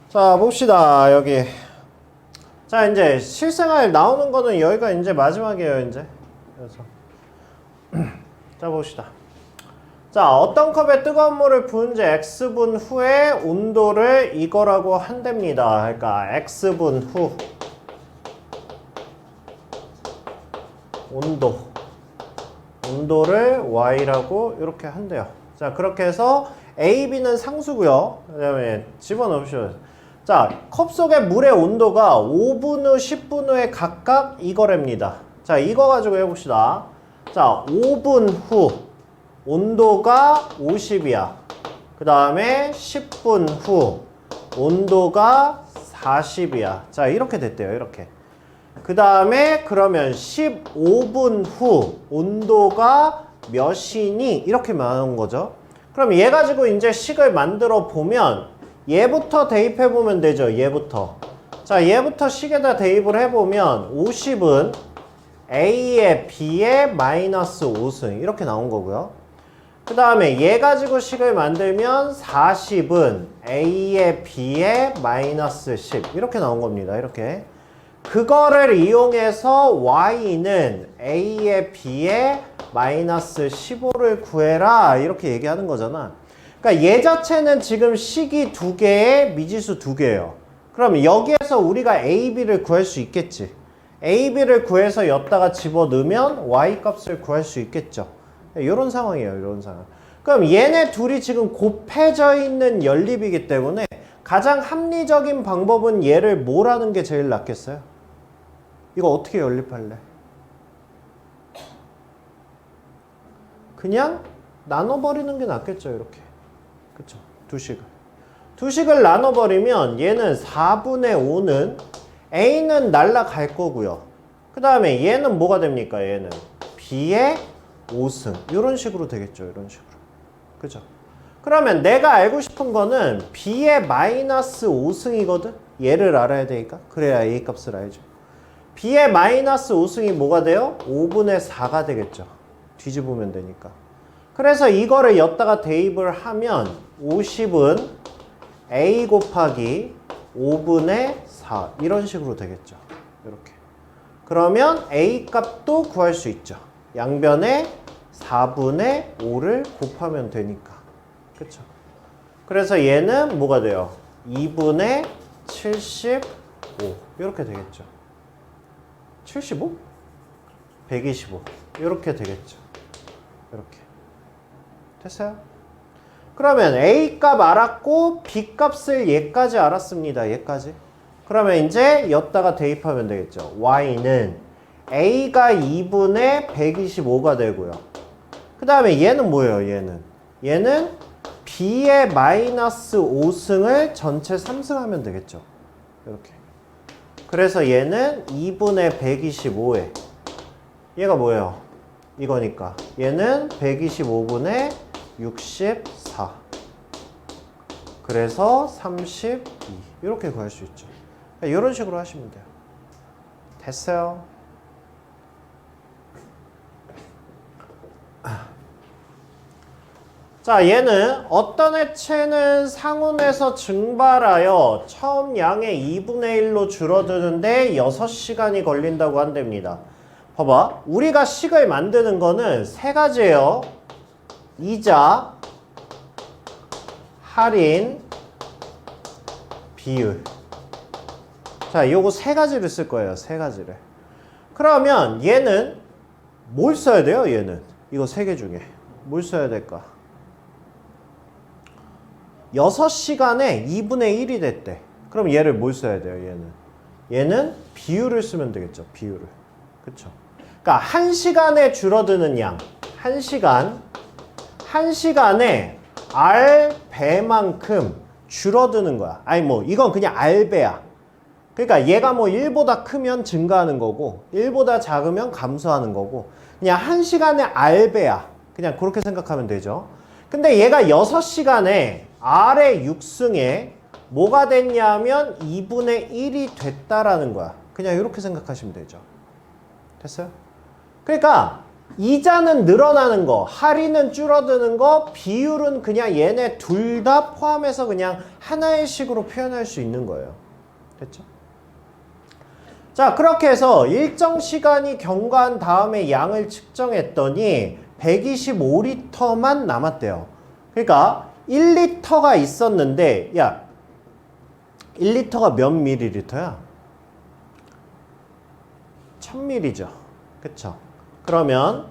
자, 봅시다. 여기. 자, 이제 실생활 나오는 거는 여기가 이제 마지막이에요, 이제. 그래서. 자, 봅시다. 자, 어떤 컵에 뜨거운 물을 부은 지 X분 후에 온도를 이거라고 한답니다. 그러니까 X분 후. 온도를 Y라고 이렇게 한대요. 자, 그렇게 해서 A, B는 상수고요. 그 다음에 집어넣으시죠. 자, 컵 속의 물의 온도가 5분 후, 10분 후에 각각 이거랍니다. 자, 이거 가지고 해봅시다. 자, 5분 후 온도가 50이야. 그 다음에 10분 후 온도가 40이야. 자, 이렇게 됐대요. 이렇게. 그 다음에 그러면 15분 후 온도가 몇이니? 이렇게 나온 거죠. 그럼 얘 가지고 이제 식을 만들어 보면 얘부터 대입해 보면 되죠. 얘부터. 자, 얘부터 식에다 대입을 해보면 50은 A에 B에 마이너스 5승 이렇게 나온 거고요. 그 다음에 얘 가지고 식을 만들면 40은 A에 B에 마이너스 10 이렇게 나온 겁니다. 이렇게. 그거를 이용해서 Y는 A에 B에 마이너스 15를 구해라 이렇게 얘기하는 거잖아. 그러니까 얘 자체는 지금 식이 두 개에 미지수 두 개예요. 그럼 여기에서 우리가 A, B를 구할 수 있겠지. A, B를 구해서 여기다가 집어넣으면 Y 값을 구할 수 있겠죠. 이런 상황이에요. 이런 상황. 그럼 얘네 둘이 지금 곱해져 있는 연립이기 때문에 가장 합리적인 방법은 얘를 뭘 하는 게 제일 낫겠어요? 이거 어떻게 연립할래? 그냥 나눠버리는 게 낫겠죠. 이렇게. 그쵸? 두 식을 나눠버리면 얘는 4분의 5는 A는 날라갈 거고요. 그 다음에 얘는 뭐가 됩니까? 얘는 B의 5승. 이런 식으로 되겠죠. 이런 식으로. 그죠? 그러면 내가 알고 싶은 거는 B의 마이너스 5승이거든? 얘를 알아야 되니까. 그래야 A 값을 알죠. B의 마이너스 5승이 뭐가 돼요? 5분의 4가 되겠죠. 뒤집으면 되니까. 그래서 이거를 여기다가 대입을 하면 50은 A 곱하기 5분의 4 이런 식으로 되겠죠. 이렇게. 그러면 A 값도 구할 수 있죠. 양변에 4분의 5를 곱하면 되니까. 그쵸? 그래서 얘는 뭐가 돼요? 2분의 75 이렇게 되겠죠. 75? 125 이렇게 되겠죠. 이렇게. 됐어요? 그러면 A 값 알았고 B 값을 얘까지 알았습니다. 얘까지. 그러면 이제 여기다가 대입하면 되겠죠. Y는 A가 2분의 125가 되고요. 그 다음에 얘는 뭐예요? 얘는 B의 마이너스 5승을 전체 3승하면 되겠죠. 이렇게. 그래서 얘는 2분의 125에 얘가 뭐예요? 이거니까 얘는 125분의 64 그래서 32 이렇게 구할 수 있죠. 이런 식으로 하시면 돼요. 됐어요? 자, 얘는 어떤 액체는 상온에서 증발하여 처음 양의 2분의 1로 줄어드는데 6시간이 걸린다고 한답니다. 봐봐. 우리가 식을 만드는 거는 세 가지예요. 이자, 할인, 비율. 자, 요거 세 가지를 쓸 거예요. 세 가지를. 그러면 얘는 뭘 써야 돼요? 얘는. 이거 세 개 중에. 뭘 써야 될까? 6시간에 2분의 1이 됐대. 그럼 얘를 뭘 써야 돼요? 얘는 비율을 쓰면 되겠죠. 비율을. 그쵸? 그러니까 1시간에 줄어드는 양. 1시간에 R배만큼 줄어드는 거야. 아니 뭐 이건 그냥 R배야. 그러니까 얘가 뭐 1보다 크면 증가하는 거고 1보다 작으면 감소하는 거고 그냥 1시간에 R배야. 그냥 그렇게 생각하면 되죠. 근데 얘가 6시간에 R의 6승에 뭐가 됐냐면 2분의 1이 됐다라는 거야. 그냥 이렇게 생각하시면 되죠. 됐어요? 그러니까 이자는 늘어나는 거, 할인은 줄어드는 거, 비율은 그냥 얘네 둘 다 포함해서 그냥 하나의 식으로 표현할 수 있는 거예요. 됐죠? 자, 그렇게 해서 일정 시간이 경과한 다음에 양을 측정했더니 125리터만 남았대요. 그러니까 1리터가 있었는데, 야, 1리터가 몇 밀리리터야? 1000ml죠. 그쵸? 그러면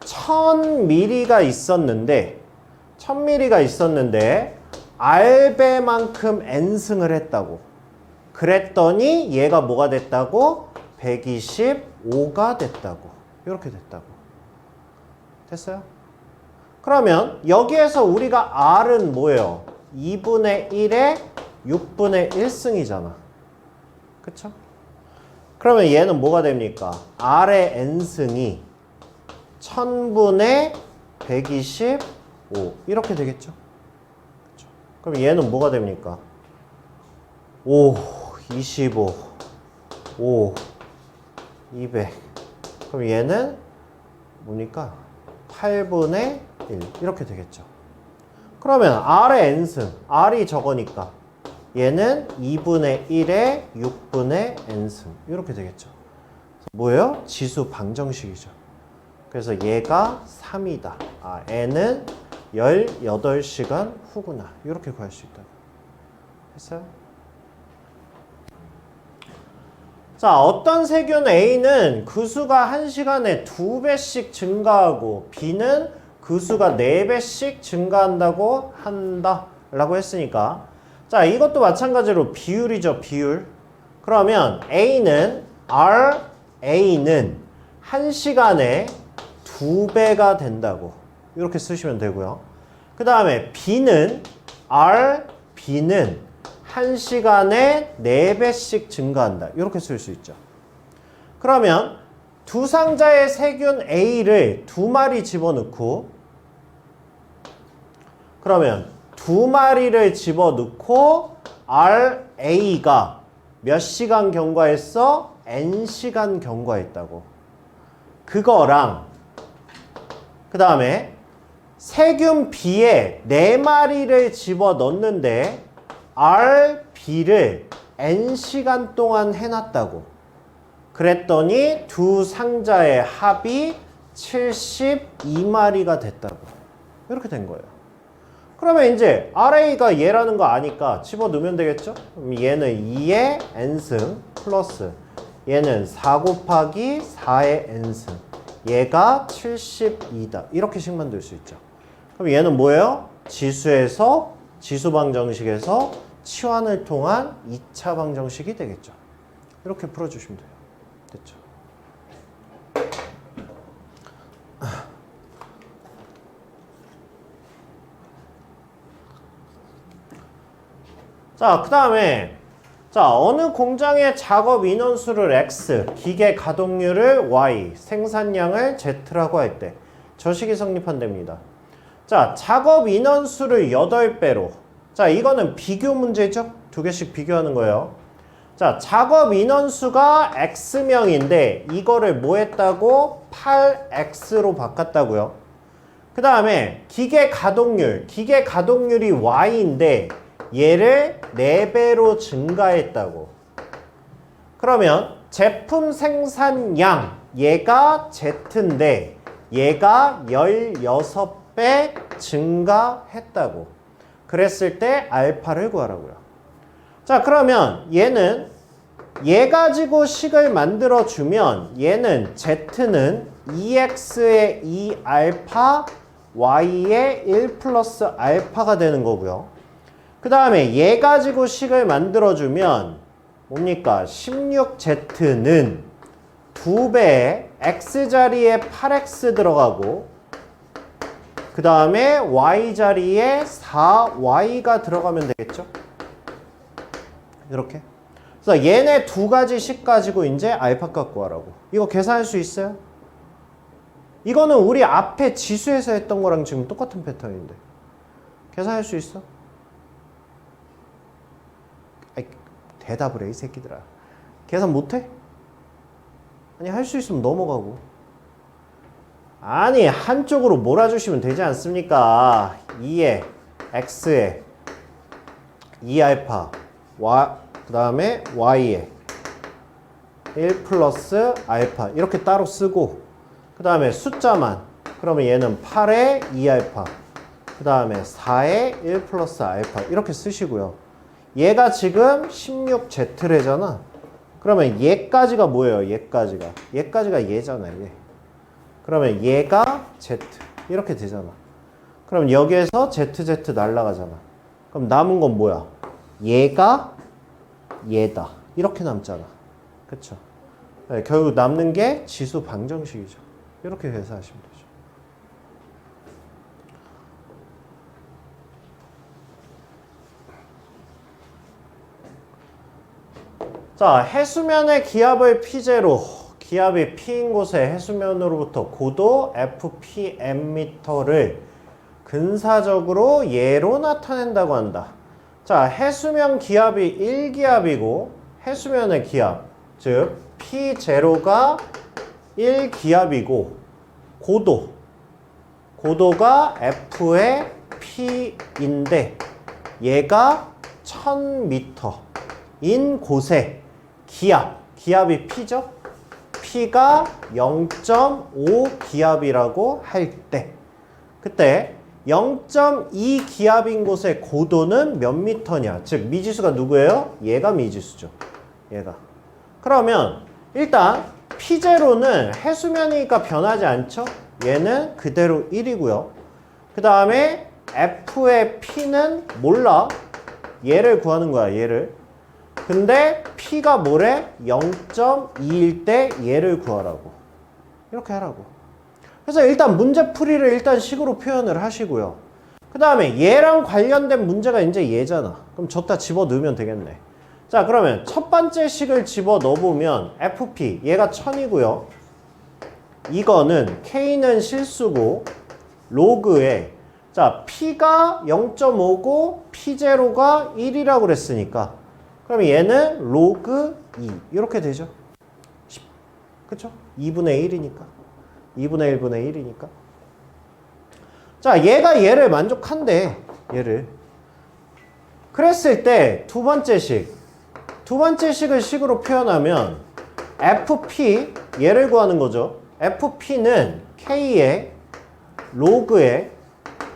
1000ml가 있었는데 1000ml가 있었는데 R배만큼 N승을 했다고. 그랬더니 얘가 뭐가 됐다고? 125가 됐다고. 이렇게 됐다고. 됐어요? 그러면 여기에서 우리가 R은 뭐예요? 2분의 1에 6분의 1승이잖아. 그쵸? 그러면 얘는 뭐가 됩니까? R의 N승이 1000분의 125 이렇게 되겠죠? 그쵸? 그럼 얘는 뭐가 됩니까? 5, 25, 5, 200 그럼 얘는 뭡니까? 8분의 1 이렇게 되겠죠. 그러면 R의 N승, R이 저거니까 얘는 2분의 1에 6분의 N승 이렇게 되겠죠. 뭐예요? 지수 방정식이죠. 그래서 얘가 3이다. N은 18시간 후구나. 이렇게 구할 수 있다고. 했어요? 자, 어떤 세균 A는 그 수가 1시간에 2배씩 증가하고 B는 그 수가 4배씩 증가한다고 한다 라고 했으니까 자, 이것도 마찬가지로 비율이죠. 비율. 그러면 A는 RA는 1시간에 2배가 된다고 이렇게 쓰시면 되고요. 그 다음에 B는 RB는 1시간에 4배씩 증가한다. 이렇게 쓸 수 있죠. 그러면 두 상자의 세균 A를 2마리 집어넣고 그러면 2마리를 집어넣고 RA가 몇 시간 경과했어? N시간 경과했다고. 그거랑 그 다음에 세균 B에 4마리를 집어넣는데 RB를 N시간 동안 해놨다고. 그랬더니 두 상자의 합이 72마리가 됐다고. 이렇게 된 거예요. 그러면 이제 RA가 얘라는 거 아니까 집어넣으면 되겠죠? 그럼 얘는 2의 N승 플러스 얘는 4 곱하기 4의 N승 얘가 72다. 이렇게씩 만들 수 있죠. 그럼 얘는 뭐예요? 지수에서 지수 방정식에서 치환을 통한 2차 방정식이 되겠죠. 이렇게 풀어주시면 돼요. 됐죠? 자, 그 다음에 자, 어느 공장의 작업 인원수를 X, 기계 가동률을 Y, 생산량을 Z라고 할 때 저식이 성립한답니다. 자, 작업 인원수를 8배로. 자, 이거는 비교 문제죠? 두 개씩 비교하는 거예요. 자, 작업 인원수가 X명인데 이거를 뭐 했다고? 8X로 바꿨다고요. 그 다음에 기계 가동률이 Y인데 얘를 4배로 증가했다고. 그러면 제품 생산량 얘가 Z인데 얘가 16배 증가했다고. 그랬을 때 알파를 구하라고요. 자, 그러면 얘는 얘 가지고 식을 만들어 주면 얘는 Z는 2x의 2알파 y의 1 플러스 알파가 되는 거고요. 그 다음에 얘 가지고 식을 만들어 주면 뭡니까? 16z는 2배의 x자리에 8x 들어가고 그 다음에 y자리에 4y가 들어가면 되겠죠? 이렇게. 그래서 얘네 두 가지 식 가지고 이제 알파값 구하라고. 이거 계산할 수 있어요? 이거는 우리 앞에 지수에서 했던 거랑 지금 똑같은 패턴인데. 계산할 수 있어? 아이, 대답을 해, 이 새끼들아. 계산 못해? 아니, 할 수 있으면 넘어가고. 아니 한쪽으로 몰아주시면 되지 않습니까? 2에 x에 2알파 그 다음에 y에 1 플러스 알파 이렇게 따로 쓰고 그 다음에 숫자만 그러면 얘는 8에 2알파 그 다음에 4에 1 플러스 알파 이렇게 쓰시고요. 얘가 지금 16Z래잖아. 그러면 얘까지가 뭐예요? 얘까지가 얘잖아. 얘. 그러면 얘가 Z 이렇게 되잖아. 그럼 여기에서 ZZ 날라가잖아. 그럼 남은 건 뭐야? 얘가 얘다 이렇게 남잖아. 그쵸? 네, 결국 남는 게 지수 방정식이죠. 이렇게 계산하시면 되죠. 자, 해수면의 기압을 P제로, 기압이 P인 곳에 해수면으로부터 고도 FPM를 근사적으로 예로 나타낸다고 한다. 자, 해수면 기압이 1기압이고 해수면의 기압, 즉 P0가 1기압이고 고도가 F의 P인데 얘가 1000m인 곳에 기압이 P죠? P가 0.5 기압이라고 할 때 그때 0.2 기압인 곳의 고도는 몇 미터냐? 즉 미지수가 누구예요? 얘가 미지수죠. 얘가. 그러면 일단 P0는 해수면이니까 변하지 않죠? 얘는 그대로 1이고요. 그 다음에 F의 P는 몰라. 얘를 구하는 거야. 얘를. 근데 P가 뭐래? 0.2일 때 얘를 구하라고. 이렇게 하라고. 그래서 일단 문제풀이를 일단 식으로 표현을 하시고요. 그 다음에 얘랑 관련된 문제가 이제 얘잖아. 그럼 저다 집어넣으면 되겠네. 자, 그러면 첫 번째 식을 집어넣어보면 FP, 얘가 1000이고요. 이거는 K는 실수고 로그에 자 P가 0.5고 P0가 1이라고 그랬으니까 그럼 얘는 로그 2 이렇게 되죠. 10. 그쵸? 2분의 1이니까 2분의 1분의 1이니까 자 얘가 얘를 만족한대. 얘를 그랬을 때 두 번째 식을 식으로 표현하면 FP 얘를 구하는 거죠. FP는 K의 로그에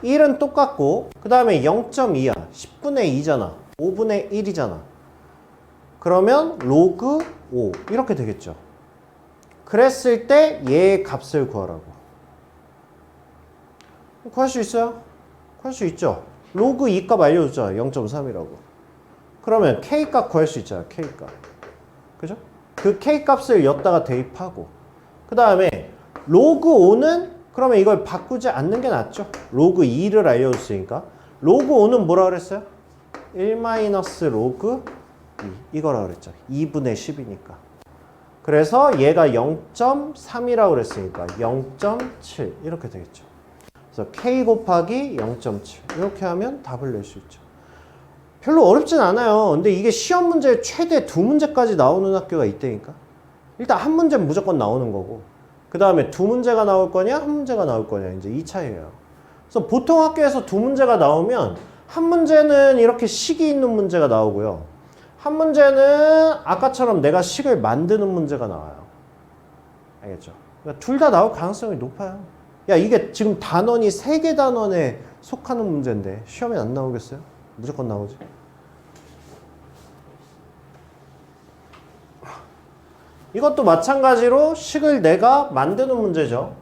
1은 똑같고 그 다음에 0.2야. 10분의 2잖아. 5분의 1이잖아. 그러면 로그 5 이렇게 되겠죠. 그랬을 때 얘의 값을 구하라고. 구할 수 있어요? 구할 수 있죠. 로그 2 값 알려줬잖아. 0.3이라고. 그러면 K 값 구할 수 있잖아. K 값. 그죠? 그 K 값을 여기다가 대입하고 그 다음에 로그 5는 그러면 이걸 바꾸지 않는 게 낫죠. 로그 2를 알려줬으니까 로그 5는 뭐라 그랬어요? 1 마이너스 로그 2 이거라 그랬죠. 2분의 10이니까. 그래서 얘가 0.3이라고 그랬으니까 0.7 이렇게 되겠죠. 그래서 K 곱하기 0.7 이렇게 하면 답을 낼 수 있죠. 별로 어렵진 않아요. 근데 이게 시험 문제 최대 2문제까지 나오는 학교가 있다니까. 일단 한 문제는 무조건 나오는 거고 그 다음에 2문제가 나올 거냐 1문제가 나올 거냐 이제 이 차이예요. 그래서 보통 학교에서 2문제가 나오면 한 문제는 이렇게 식이 있는 문제가 나오고요. 한 문제는 아까처럼 내가 식을 만드는 문제가 나와요. 알겠죠? 그러니까 둘 다 나올 가능성이 높아요. 야 이게 지금 단원이 3개 단원에 속하는 문제인데 시험에 안 나오겠어요? 무조건 나오지. 이것도 마찬가지로 식을 내가 만드는 문제죠.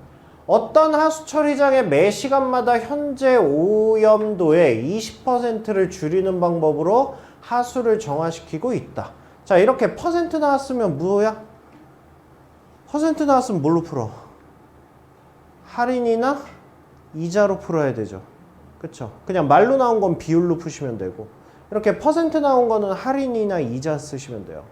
어떤 하수 처리장에 매 시간마다 현재 오염도의 20%를 줄이는 방법으로 하수를 정화시키고 있다. 자, 이렇게 퍼센트 나왔으면 뭐야? 퍼센트 나왔으면 뭘로 풀어? 할인이나 이자로 풀어야 되죠. 그쵸? 그냥 말로 나온 건 비율로 푸시면 되고 이렇게 퍼센트 나온 거는 할인이나 이자 쓰시면 돼요.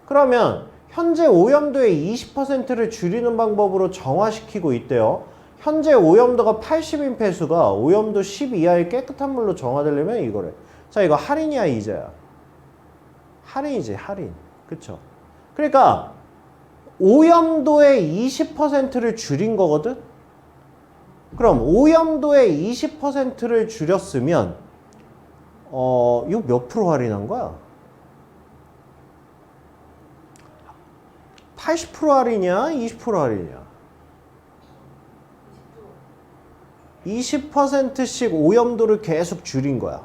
그러면 현재 오염도의 20%를 줄이는 방법으로 정화시키고 있대요. 현재 오염도가 80인 폐수가 오염도 10 이하의 깨끗한 물로 정화되려면 이거래. 자, 이거 할인이야, 이자야? 할인이지, 할인. 그쵸? 그러니까 오염도의 20%를 줄인 거거든? 그럼 오염도의 20%를 줄였으면 이거 몇 프로 할인한 거야? 80% 할인이야? 20% 할인이야? 20%씩 오염도를 계속 줄인 거야.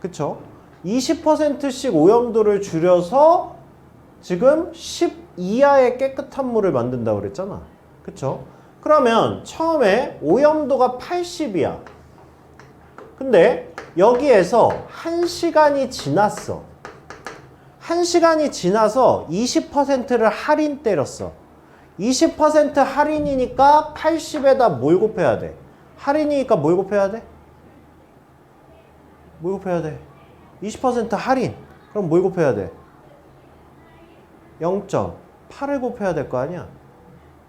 그쵸? 20%씩 오염도를 줄여서 지금 10 이하의 깨끗한 물을 만든다고 그랬잖아. 그쵸? 그러면 처음에 오염도가 80이야. 근데 여기에서 1시간이 지났어. 1시간이 지나서 20%를 할인 때렸어. 20% 할인이니까 80에다 뭘 곱해야 돼? 할인이니까 뭘 곱해야 돼? 뭘 곱해야 돼? 20% 할인. 그럼 뭘 곱해야 돼? 0.8을 곱해야 될 거 아니야?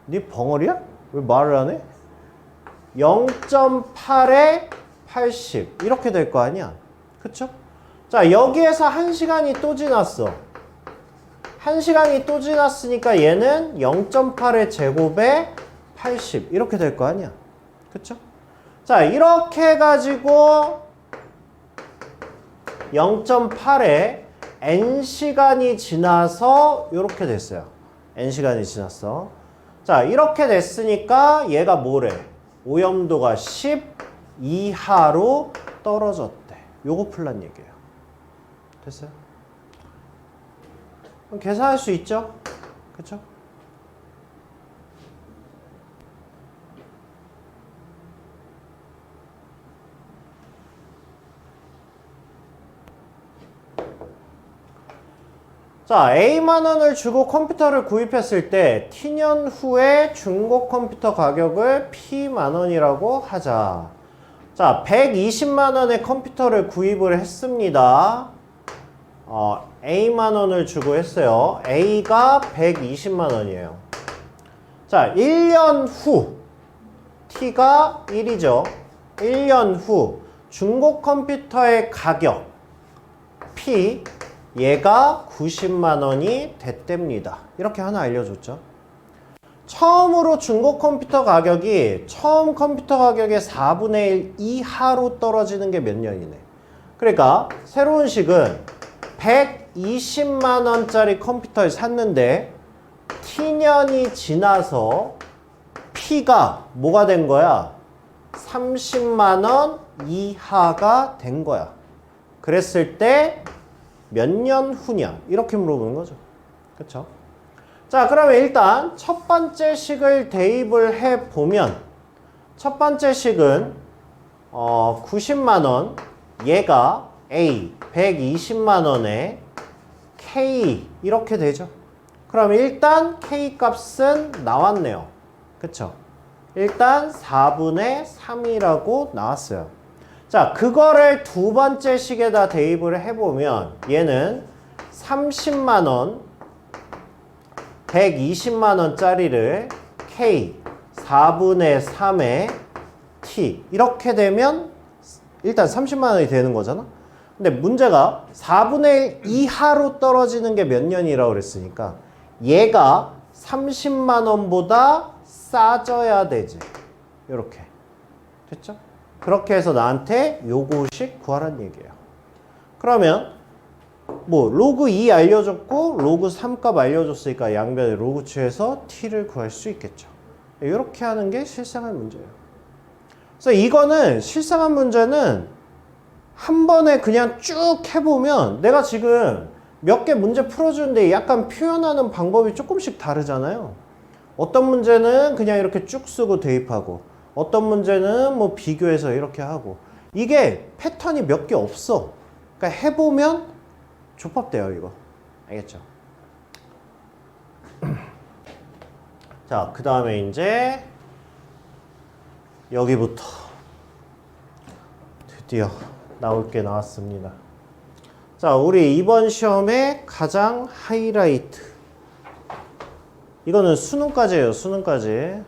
네 벙어리야? 왜 말을 안 해? 0.8에 80 이렇게 될 거 아니야? 그쵸? 자, 여기에서 1시간이 또 지났어. 1시간이 또 지났으니까 얘는 0.8의 제곱에 80 이렇게 될 거 아니야? 그쵸? 자, 이렇게 해가지고 0.8에 n시간이 지나서 이렇게 됐어요. n시간이 지났어. 자, 이렇게 됐으니까 얘가 뭐래? 오염도가 10 이하로 떨어졌대. 요거 풀란 얘기예요. 됐어요? 그럼 계산할 수 있죠? 그쵸? 자, A만 원을 주고 컴퓨터를 구입했을 때 T년 후에 중고 컴퓨터 가격을 P만 원이라고 하자. 자, 120만 원의 컴퓨터를 구입을 했습니다. A만 원을 주고 했어요. A가 120만 원이에요. 자, 1년 후 T가 1이죠. 1년 후 중고 컴퓨터의 가격 P 얘가 90만 원이 됐답니다. 이렇게 하나 알려줬죠. 처음으로 중고 컴퓨터 가격이 처음 컴퓨터 가격의 4분의 1 이하로 떨어지는 게 몇 년이네. 그러니까 새로운 식은 120만 원짜리 컴퓨터를 샀는데 T년이 지나서 P가 뭐가 된 거야? 30만 원 이하가 된 거야. 그랬을 때 몇 년 후냐? 이렇게 물어보는 거죠. 그쵸? 자, 그러면 일단 첫 번째 식을 대입을 해보면 첫 번째 식은 90만 원, 얘가 A 120만 원에 K 이렇게 되죠. 그럼 일단 K 값은 나왔네요. 그쵸? 일단 4분의 3이라고 나왔어요. 자, 그거를 두 번째 식에다 대입을 해보면 얘는 30만 원, 120만 원짜리를 K 4분의 3에 T 이렇게 되면 일단 30만 원이 되는 거잖아. 근데 문제가 4분의 1 이하로 떨어지는 게 몇 년이라고 그랬으니까 얘가 30만 원보다 싸져야 되지. 이렇게. 됐죠? 그렇게 해서 나한테 요거식 구하란 얘기예요. 그러면 뭐 로그 2 알려줬고 로그 3 값 알려줬으니까 양변에 로그 취해서 t를 구할 수 있겠죠. 이렇게 하는 게 실생활 문제예요. 그래서 이거는 실생활 문제는 한 번에 그냥 쭉 해보면 내가 지금 몇 개 문제 풀어주는데 약간 표현하는 방법이 조금씩 다르잖아요. 어떤 문제는 그냥 이렇게 쭉 쓰고 대입하고 어떤 문제는 뭐 비교해서 이렇게 하고 이게 패턴이 몇 개 없어. 그러니까 해보면 족밥돼요 이거. 알겠죠? 자, 그 다음에 이제 여기부터 드디어 나올 게 나왔습니다. 자, 우리 이번 시험의 가장 하이라이트. 이거는 수능까지예요. 수능까지.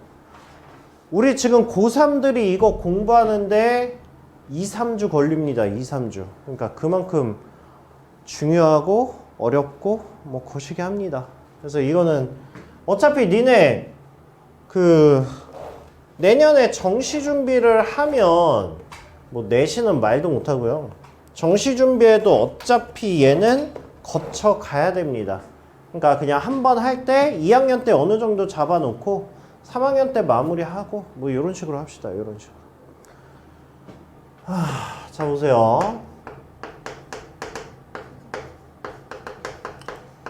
우리 지금 고3들이 이거 공부하는데 2, 3주 걸립니다. 2, 3주. 그러니까 그만큼 중요하고 어렵고 뭐 거시기 합니다. 그래서 이거는 어차피 니네 그 내년에 정시 준비를 하면 뭐 내신은 말도 못하고요. 정시 준비에도 어차피 얘는 거쳐 가야 됩니다. 그러니까 그냥 한 번 할 때 2학년 때 어느 정도 잡아놓고 3학년 때 마무리하고 뭐 이런 식으로 합시다. 이런 식으로. 자 보세요.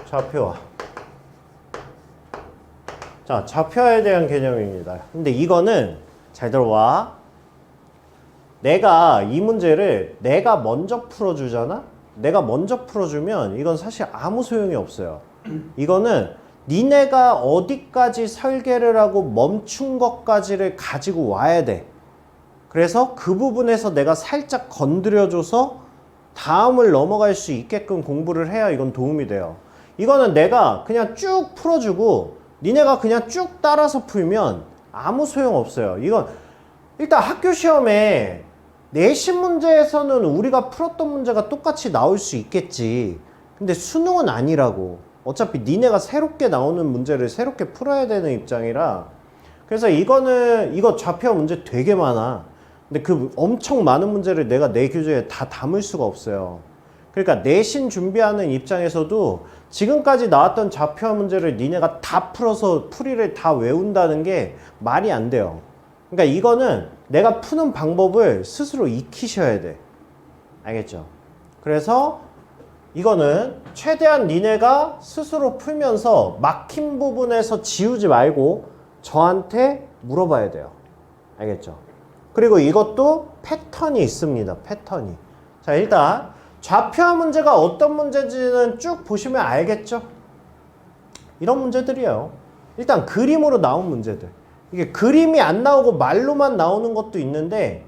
좌표화. 자, 좌표화에 대한 개념입니다. 근데 이거는 잘 들어와. 내가 이 문제를 내가 먼저 풀어주잖아? 내가 먼저 풀어주면 이건 사실 아무 소용이 없어요. 이거는 니네가 어디까지 설계를 하고 멈춘 것까지를 가지고 와야 돼. 그래서 그 부분에서 내가 살짝 건드려줘서 다음을 넘어갈 수 있게끔 공부를 해야 이건 도움이 돼요. 이거는 내가 그냥 쭉 풀어주고 니네가 그냥 쭉 따라서 풀면 아무 소용 없어요. 이건 일단 학교 시험에 내신 문제에서는 우리가 풀었던 문제가 똑같이 나올 수 있겠지. 근데 수능은 아니라고. 어차피 니네가 새롭게 나오는 문제를 새롭게 풀어야 되는 입장이라. 그래서 이거 좌표 문제 되게 많아. 근데 그 엄청 많은 문제를 내가 내 교재에 다 담을 수가 없어요. 그러니까 내신 준비하는 입장에서도 지금까지 나왔던 좌표 문제를 니네가 다 풀어서 풀이를 다 외운다는 게 말이 안 돼요. 그러니까 이거는 내가 푸는 방법을 스스로 익히셔야 돼. 알겠죠? 그래서 이거는 최대한 니네가 스스로 풀면서 막힌 부분에서 지우지 말고 저한테 물어봐야 돼요. 알겠죠? 그리고 이것도 패턴이 있습니다. 패턴이. 자, 일단 좌표화 문제가 어떤 문제인지는 쭉 보시면 알겠죠? 이런 문제들이에요. 일단 그림으로 나온 문제들. 이게 그림이 안 나오고 말로만 나오는 것도 있는데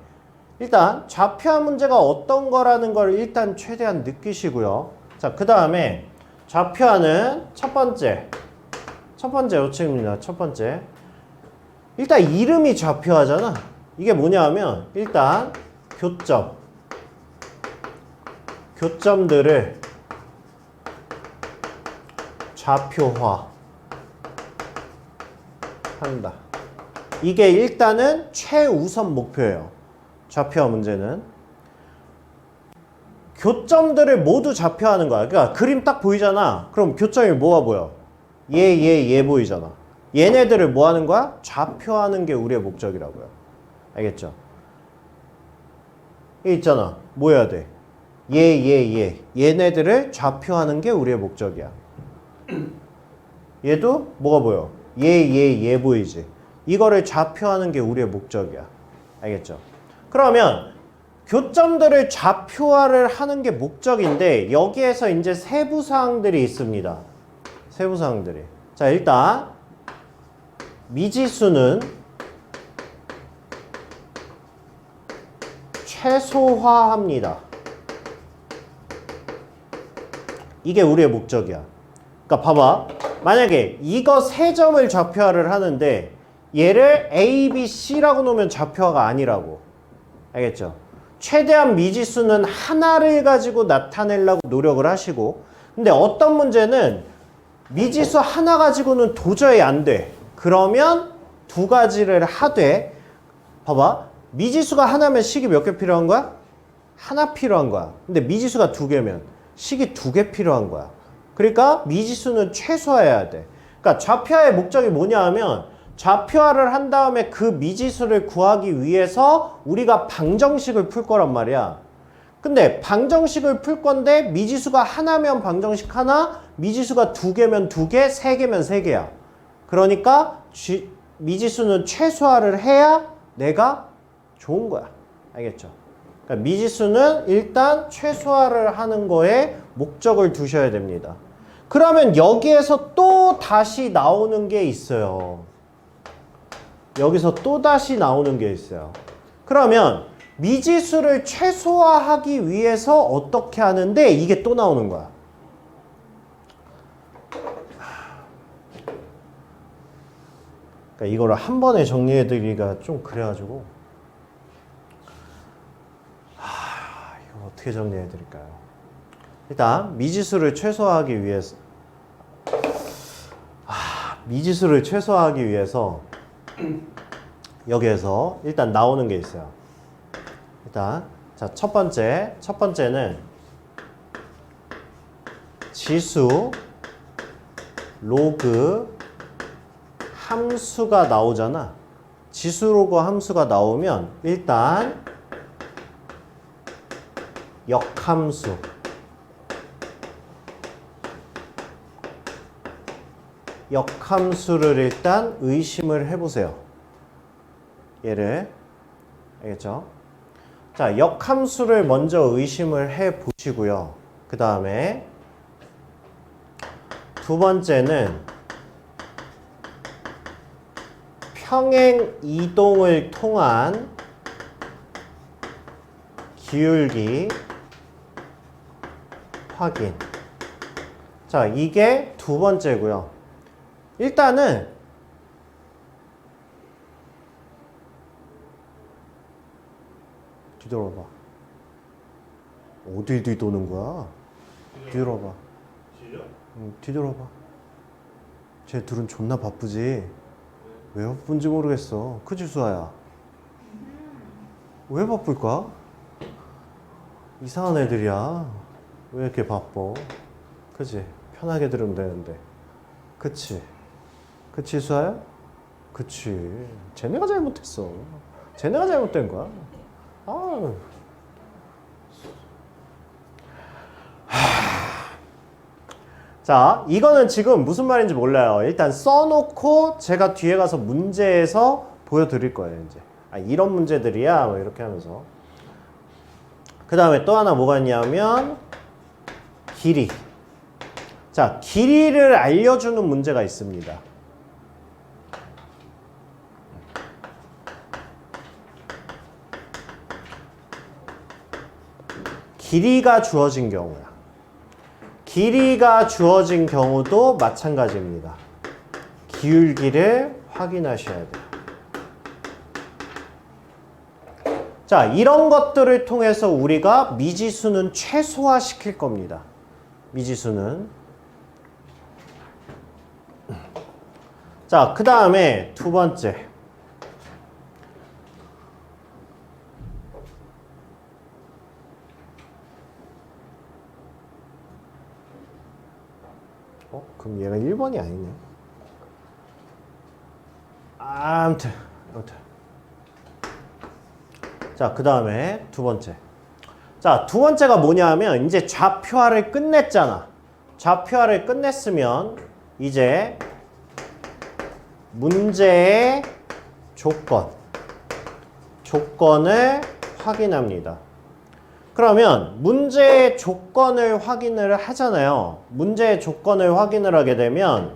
일단 좌표화 문제가 어떤 거라는 걸 일단 최대한 느끼시고요. 자, 그 다음에 좌표화는 첫 번째 요칙입니다. 첫 번째. 일단 이름이 좌표화잖아. 이게 뭐냐면 일단 교점들을 좌표화 한다. 이게 일단은 최우선 목표예요. 좌표화 문제는. 교점들을 모두 좌표하는 거야. 그러니까 그림 딱 보이잖아. 그럼 교점이 뭐가 보여? 얘 보이잖아. 얘네들을 뭐 하는 거야? 좌표하는 게 우리의 목적이라고요. 알겠죠? 얘 있잖아. 뭐 해야 돼? 얘네들을 좌표하는 게 우리의 목적이야. 얘도 뭐가 보여? 얘 보이지? 이거를 좌표하는 게 우리의 목적이야. 알겠죠? 그러면 교점들을 좌표화를 하는 게 목적인데 여기에서 이제 세부사항들이 있습니다. 세부사항들이. 자, 일단 미지수는 최소화합니다. 이게 우리의 목적이야. 그러니까 봐봐. 만약에 이거 세 점을 좌표화를 하는데 얘를 A, B, C라고 놓으면 좌표화가 아니라고. 알겠죠? 최대한 미지수는 하나를 가지고 나타내려고 노력을 하시고 근데 어떤 문제는 미지수 하나 가지고는 도저히 안 돼. 그러면 두 가지를 하되 봐봐. 미지수가 하나면 식이 몇 개 필요한 거야? 하나 필요한 거야. 근데 미지수가 두 개면 식이 두 개 필요한 거야. 그러니까 미지수는 최소화해야 돼. 그러니까 좌표화의 목적이 뭐냐 하면 좌표화를 한 다음에 그 미지수를 구하기 위해서 우리가 방정식을 풀 거란 말이야. 근데 방정식을 풀 건데 미지수가 하나면 방정식 하나, 미지수가 두 개면 두 개, 세 개면 세 개야. 그러니까 미지수는 최소화를 해야 내가 좋은 거야. 알겠죠? 그러니까 미지수는 일단 최소화를 하는 거에 목적을 두셔야 됩니다. 그러면 여기에서 또 다시 나오는 게 있어요. 여기서 또 다시 나오는 게 있어요. 그러면 미지수를 최소화하기 위해서 어떻게 하는데 이게 또 나오는 거야. 그러니까 이거를 한 번에 정리해드리기가 좀 그래가지고 이거 어떻게 정리해드릴까요? 일단 미지수를 최소화하기 위해서 여기에서 일단 나오는 게 있어요. 일단 자, 첫 번째는 지수 로그 함수가 나오잖아. 지수 로그 함수가 나오면 일단 역함수를 일단 의심을 해보세요. 얘를 알겠죠? 자, 역함수를 먼저 의심을 해 보시고요. 그 다음에 두 번째는 평행 이동을 통한 기울기 확인. 자, 이게 두 번째고요. 일단은 뒤돌아봐. 어딜 뒤도는 거야? 뒤돌아봐. 뒤돌아봐. 쟤 둘은 존나 바쁘지? 왜 바쁜지 모르겠어. 그치, 수아야? 왜 바쁠까? 이상한 애들이야. 왜 이렇게 바빠? 그치? 편하게 들으면 되는데. 그치? 그치, 수아야? 그치. 쟤네가 잘못했어. 쟤네가 잘못된 거야. 아유. 자, 이거는 지금 무슨 말인지 몰라요. 일단 써놓고 제가 뒤에 가서 문제에서 보여드릴 거예요, 이제. 아, 이런 문제들이야. 뭐 이렇게 하면서. 그 다음에 또 하나 뭐가 있냐면, 길이. 자, 길이를 알려주는 문제가 있습니다. 길이가 주어진 경우야. 길이가 주어진 경우도 마찬가지입니다. 기울기를 확인하셔야 돼요. 자, 이런 것들을 통해서 우리가 미지수는 최소화시킬 겁니다. 미지수는. 자, 그 다음에 두 번째. 그럼 얘가 1번이 아니네. 아무튼. 자, 그 다음에 두 번째. 자, 두 번째가 뭐냐 하면 이제 좌표화를 끝냈잖아. 좌표화를 끝냈으면 이제 문제의 조건을 확인합니다. 그러면 문제의 조건을 확인을 하잖아요. 문제의 조건을 확인을 하게 되면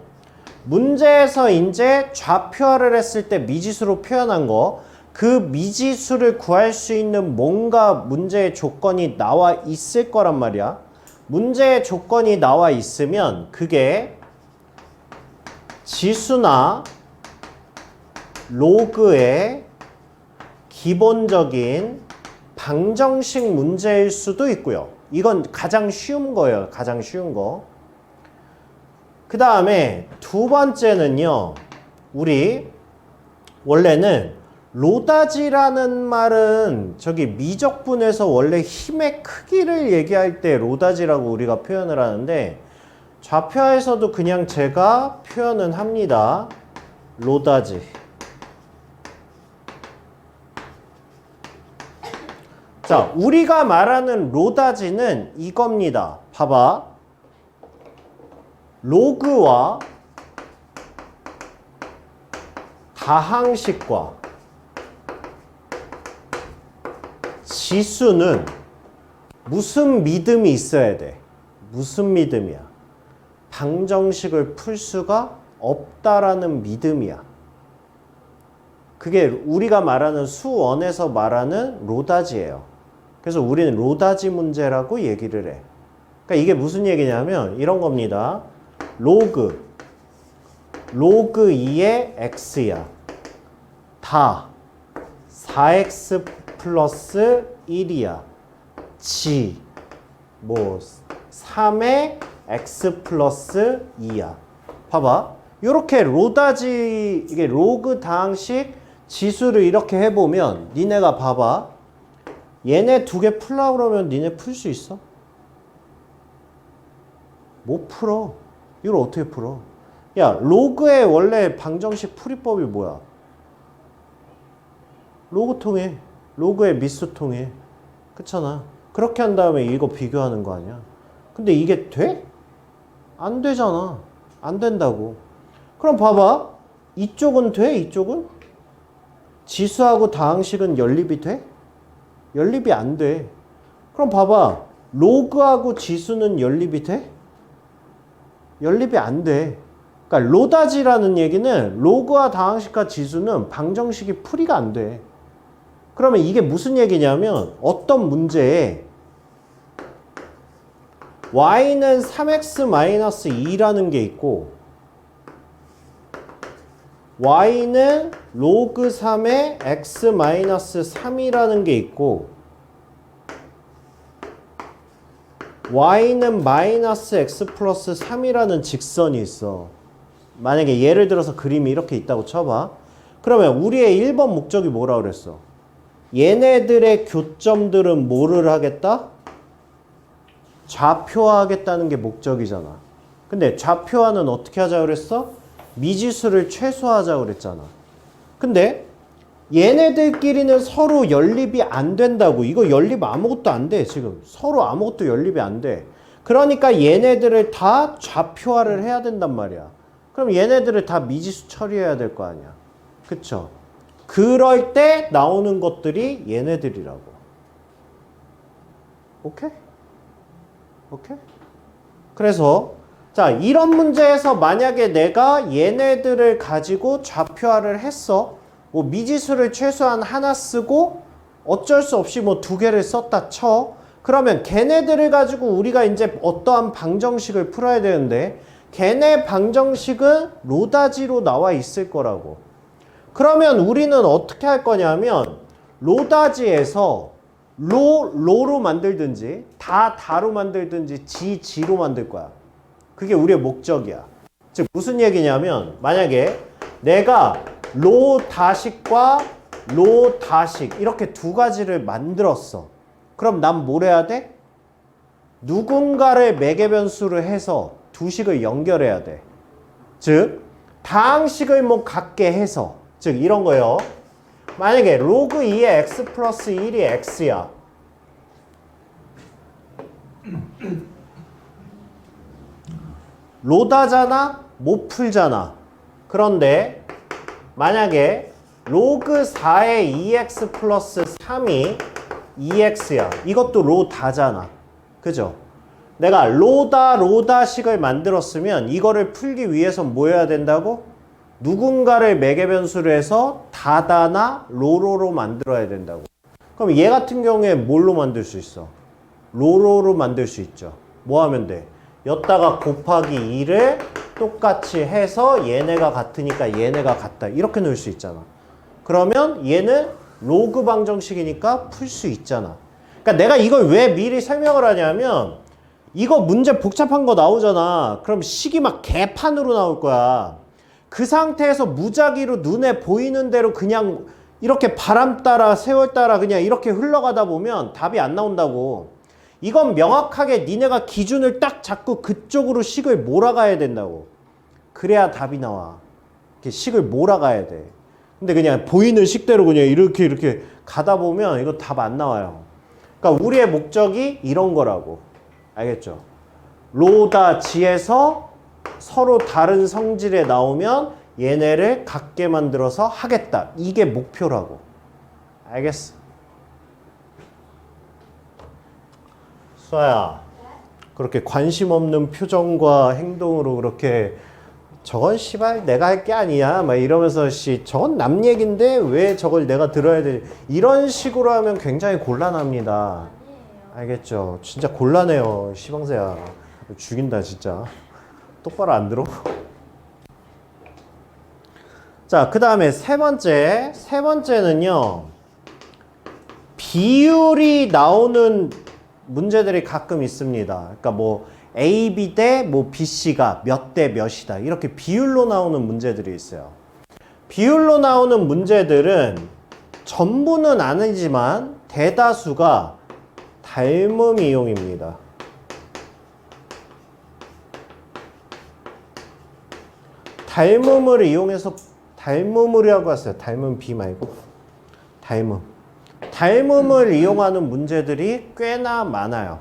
문제에서 이제 좌표화를 했을 때 미지수로 표현한 거, 그 미지수를 구할 수 있는 뭔가 문제의 조건이 나와 있을 거란 말이야. 문제의 조건이 나와 있으면 그게 지수나 로그의 기본적인 방정식 문제일 수도 있고요. 이건 가장 쉬운 거예요. 가장 쉬운 거. 그 다음에 두 번째는요. 우리 원래는 로다지라는 말은 저기 미적분에서 원래 힘의 크기를 얘기할 때 로다지라고 우리가 표현을 하는데 좌표에서도 그냥 제가 표현은 합니다. 로다지. 자, 우리가 말하는 로다지는 이겁니다. 봐봐. 로그와 다항식과 지수는 무슨 믿음이 있어야 돼? 무슨 믿음이야? 방정식을 풀 수가 없다라는 믿음이야. 그게 우리가 말하는 수원에서 말하는 로다지예요. 그래서 우리는 로다지 문제라고 얘기를 해. 그러니까 이게 무슨 얘기냐면 이런 겁니다. 로그 2의 x야. 다 4x 플러스 1이야. 지 3의 x 플러스 2야. 봐봐. 요렇게 로다지, 이게 로그 다항식, 지수를 이렇게 해보면 니네가 봐봐. 얘네 두 개 풀라고 그러면 니네 풀 수 있어? 못 풀어. 이걸 어떻게 풀어? 야, 로그의 원래 방정식 풀이법이 뭐야? 로그 통해. 로그의 미수 통해. 그렇잖아. 그렇게 한 다음에 이거 비교하는 거 아니야? 근데 이게 돼? 안 되잖아. 안 된다고. 그럼 봐봐. 이쪽은 돼? 이쪽은? 지수하고 다항식은 연립이 돼? 연립이 안 돼. 그럼 봐봐. 로그하고 지수는 연립이 돼? 연립이 안 돼. 그러니까 로다지라는 얘기는 로그와 다항식과 지수는 방정식이 풀이가 안 돼. 그러면 이게 무슨 얘기냐면 어떤 문제에 y는 3x-2라는 게 있고 y는 로그 3의 x-3이라는 게 있고 y는 마이너스 x 플러스 3이라는 직선이 있어. 만약에 예를 들어서 그림이 이렇게 있다고 쳐봐. 그러면 우리의 1번 목적이 뭐라 그랬어? 얘네들의 교점들은 뭐를 하겠다? 좌표화하겠다는 게 목적이잖아. 근데 좌표화는 어떻게 하자 그랬어? 미지수를 최소화하자 그랬잖아. 근데 얘네들끼리는 서로 연립이 안 된다고. 이거 연립 아무것도 안 돼. 지금 서로 아무것도 연립이 안 돼. 그러니까 얘네들을 다 좌표화를 해야 된단 말이야. 그럼 얘네들을 다 미지수 처리해야 될 거 아니야. 그쵸? 그럴 때 나오는 것들이 얘네들이라고. 오케이? 오케이? 그래서 자, 이런 문제에서 만약에 내가 얘네들을 가지고 좌표화를 했어. 뭐 미지수를 최소한 하나 쓰고 어쩔 수 없이 뭐 두 개를 썼다 쳐. 그러면 걔네들을 가지고 우리가 이제 어떠한 방정식을 풀어야 되는데 걔네 방정식은 로다지로 나와 있을 거라고. 그러면 우리는 어떻게 할 거냐면 로다지에서 로로 만들든지 다로 만들든지 지로 만들 거야. 그게 우리의 목적이야. 즉 무슨 얘기냐면 만약에 내가 로 다식과 로 다식 이렇게 두 가지를 만들었어. 그럼 난 뭘 해야 돼? 누군가를 매개변수를 해서 두 식을 연결해야 돼. 즉 다항식을 뭐 같게 해서 즉 이런 거요. 만약에 로그 2의 x 플러스 1이 x야. 로다잖아? 못 풀잖아. 그런데 만약에 로그 4의 2x 플러스 3이 2x야. 이것도 로다잖아. 그죠? 내가 로다식을 만들었으면 이거를 풀기 위해선 뭐 해야 된다고? 누군가를 매개변수로 해서 다다나 로로로 만들어야 된다고. 그럼 얘 같은 경우에 뭘로 만들 수 있어? 로로로 만들 수 있죠. 뭐 하면 돼? 여기다가 곱하기 2를 똑같이 해서 얘네가 같으니까 얘네가 같다. 이렇게 넣을 수 있잖아. 그러면 얘는 로그 방정식이니까 풀 수 있잖아. 그러니까 내가 이걸 왜 미리 설명을 하냐면 이거 문제 복잡한 거 나오잖아. 그럼 식이 막 개판으로 나올 거야. 그 상태에서 무작위로 눈에 보이는 대로 그냥 이렇게 바람 따라 세월 따라 그냥 이렇게 흘러가다 보면 답이 안 나온다고. 이건 명확하게 니네가 기준을 딱 잡고 그쪽으로 식을 몰아가야 된다고. 그래야 답이 나와. 이렇게 식을 몰아가야 돼. 근데 그냥 보이는 식대로 그냥 이렇게 가다 보면 이거 답 안 나와요. 그러니까 우리의 목적이 이런 거라고. 알겠죠? 로다지에서 서로 다른 성질에 나오면 얘네를 같게 만들어서 하겠다. 이게 목표라고. 알겠어? 수아야, 그렇게 관심 없는 표정과 행동으로 그렇게 저건 씨발 내가 할 게 아니야 막 이러면서 저건 남 얘긴데 왜 저걸 내가 들어야 돼 이런 식으로 하면 굉장히 곤란합니다. 알겠죠? 진짜 곤란해요. 시방새야 죽인다 진짜. 똑바로 안 들어? 자, 그 다음에 세 번째는요 비율이 나오는 문제들이 가끔 있습니다. 그러니까 뭐 AB 대 뭐 BC가 몇 대 몇이다. 이렇게 비율로 나오는 문제들이 있어요. 비율로 나오는 문제들은 전부는 아니지만 대다수가 닮음 이용입니다. 닮음을 이용해서 닮음이라고 했어요. 닮음 B 말고 닮음을 이용하는 문제들이 꽤나 많아요.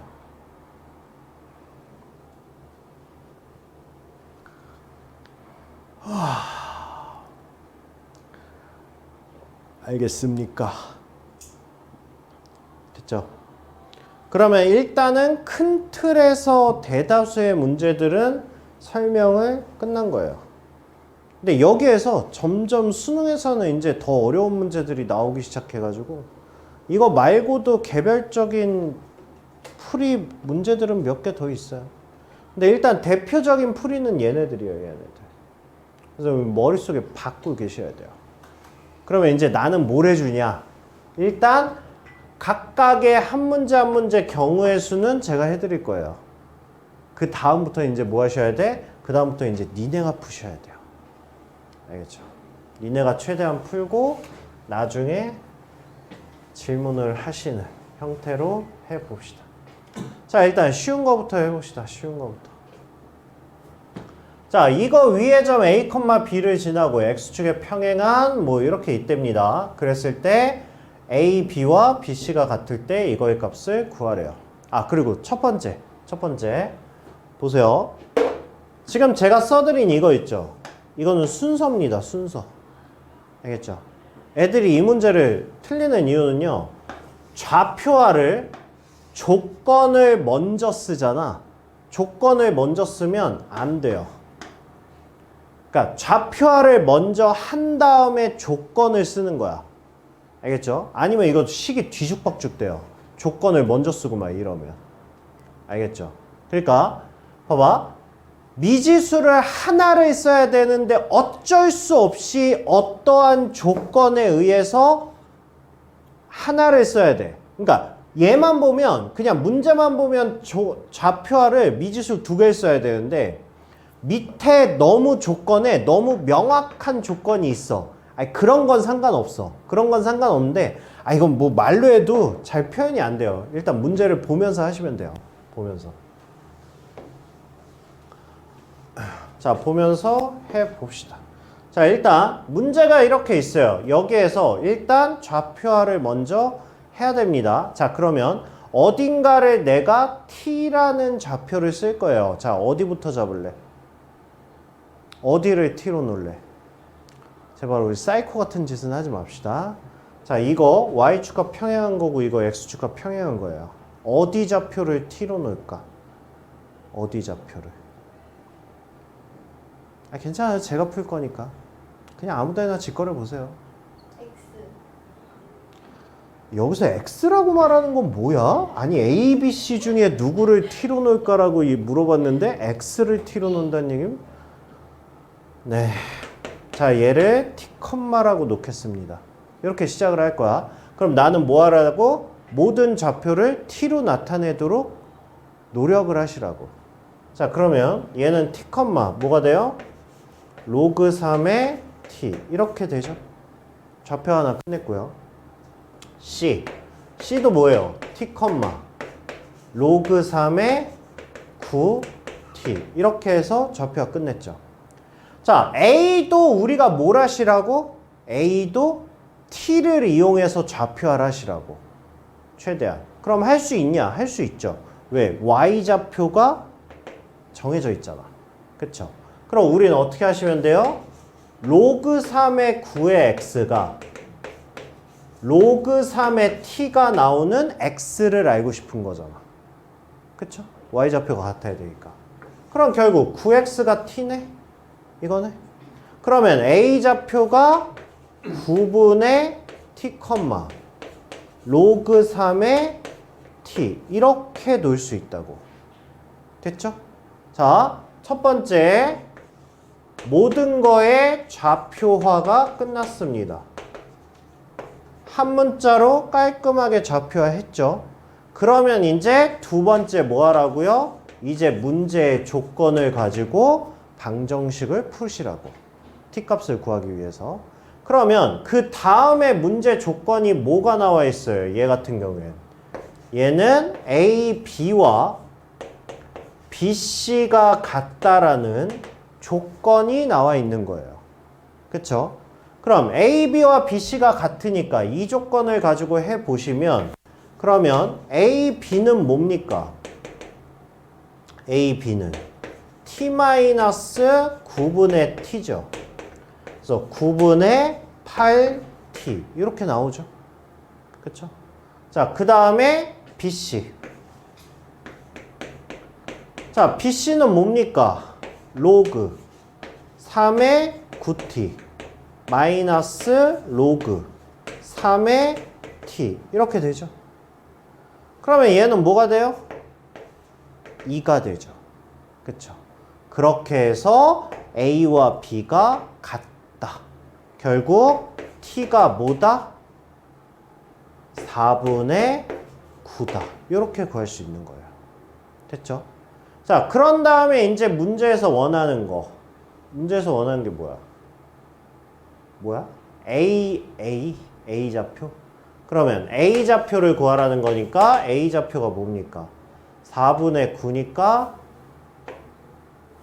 알겠습니까? 됐죠? 그러면 일단은 큰 틀에서 대다수의 문제들은 설명을 끝난 거예요. 근데 여기에서 점점 수능에서는 이제 더 어려운 문제들이 나오기 시작해가지고 이거 말고도 개별적인 풀이 문제들은 몇 개 더 있어요. 근데 일단 대표적인 풀이는 얘네들이에요, 얘네들. 그래서 머릿속에 받고 계셔야 돼요. 그러면 이제 나는 뭘 해주냐? 일단 각각의 한 문제 한 문제 경우의 수는 제가 해드릴 거예요. 그 다음부터 이제 뭐 하셔야 돼? 그 다음부터 이제 니네가 푸셔야 돼요. 알겠죠? 니네가 최대한 풀고 나중에 질문을 하시는 형태로 해봅시다. 자, 일단 쉬운 거부터 해봅시다. 쉬운 거부터. 자, 이거 위의 점 A, B를 지나고 X축에 평행한 뭐 이렇게 있답니다. 그랬을 때 A, B와 BC가 같을 때 이거의 값을 구하래요. 아, 그리고 첫 번째 보세요. 지금 제가 써드린 이거 있죠? 이거는 순서입니다. 순서. 알겠죠? 애들이 이 문제를 틀리는 이유는요. 좌표화를 조건을 먼저 쓰잖아. 조건을 먼저 쓰면 안 돼요. 그러니까 좌표화를 먼저 한 다음에 조건을 쓰는 거야. 알겠죠? 아니면 이거 식이 뒤죽박죽 돼요. 조건을 먼저 쓰고 막 이러면. 알겠죠? 그러니까 봐봐. 미지수를 하나를 써야 되는데 어쩔 수 없이 어떠한 조건에 의해서 하나를 써야 돼. 그러니까 얘만 보면 그냥 문제만 보면 좌표화를 미지수 2개를 써야 되는데 밑에 너무 조건에 너무 명확한 조건이 있어. 아니, 그런 건 상관없어. 그런 건 상관없는데 이건 뭐 말로 해도 잘 표현이 안 돼요. 일단 문제를 보면서 하시면 돼요. 보면서. 자, 보면서 해봅시다. 자, 일단 문제가 이렇게 있어요. 여기에서 일단 좌표화를 먼저 해야 됩니다. 자, 그러면 어딘가를 내가 t라는 좌표를 쓸 거예요. 자, 어디부터 잡을래? 어디를 t로 놓을래? 제발 우리 사이코 같은 짓은 하지 맙시다. 자, 이거 y축과 평행한 거고 이거 x축과 평행한 거예요. 어디 좌표를 t로 놓을까? 어디 좌표를? 괜찮아요. 제가 풀 거니까. 그냥 아무 데나 직거래 보세요. X. 여기서 X라고 말하는 건 뭐야? 아니 A, B, C 중에 누구를 T로 놓을까라고 물어봤는데 X를 T로 놓는다는 얘기는? 네. 자, 얘를 T, 라고 놓겠습니다. 이렇게 시작을 할 거야. 그럼 나는 뭐 하라고? 모든 좌표를 T로 나타내도록 노력을 하시라고. 자, 그러면 얘는 T, 뭐가 돼요? 로그 3의 T. 이렇게 되죠. 좌표 하나 끝냈고요. C도 뭐예요? T, 로그 3의 9T. 이렇게 해서 좌표가 끝냈죠. 자, A도 우리가 뭘 하시라고? A도 T를 이용해서 좌표화를 하시라고. 최대한. 그럼 할 수 있냐? 할 수 있죠. 왜? Y좌표가 정해져 있잖아. 그쵸? 그럼 우리는 어떻게 하시면 돼요? 로그 3의 9의 X가 로그 3의 T가 나오는 X를 알고 싶은 거잖아. 그쵸? Y좌표가 같아야 되니까. 그럼 결국 9X가 T네? 이거네? 그러면 A좌표가 9분의 T, 로그 3의 T. 이렇게 놓을 수 있다고. 됐죠? 자, 첫 번째. 모든 거의 좌표화가 끝났습니다. 한 문자로 깔끔하게 좌표화했죠. 그러면 이제 두 번째 뭐 하라고요? 이제 문제의 조건을 가지고 방정식을 푸시라고. t값을 구하기 위해서. 그러면 그 다음에 문제 조건이 뭐가 나와 있어요? 얘 같은 경우에는. 얘는 A, B와 B, C가 같다라는 조건이 나와 있는 거예요. 그쵸? 그럼 A, B와 B, C가 같으니까 이 조건을 가지고 해보시면 그러면 A, B는 뭡니까? A, B는 T-9분의 T죠. 그래서 9분의 8T 이렇게 나오죠. 그쵸? 자, 그 다음에 BC. 자, BC는 뭡니까? 로그 3의 9T 마이너스 로그 3의 T 이렇게 되죠. 그러면 얘는 뭐가 돼요? 2가 되죠. 그쵸? 그렇게 해서 A와 B가 같다. 결국 T가 뭐다? 4분의 9다. 이렇게 구할 수 있는 거예요. 됐죠? 자, 그런 다음에 이제 문제에서 원하는 거. 문제에서 원하는 게 뭐야? 뭐야? A 좌표? 그러면 A 좌표를 구하라는 거니까 A 좌표가 뭡니까? 4분의 9니까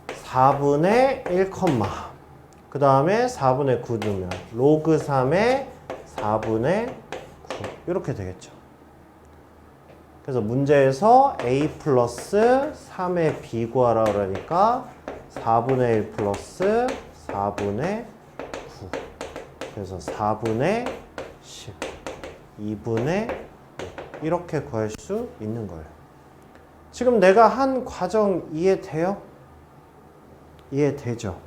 4분의 1, 그 다음에 4분의 9 넣으면 로그 3의 4분의 9 이렇게 되겠죠. 그래서 문제에서 A 플러스 3의 B 구하라 그러니까 4분의 1 플러스 4분의 9 그래서 4분의 10 2분의 5 이렇게 구할 수 있는 거예요. 지금 내가 한 과정 이해돼요? 이해되죠?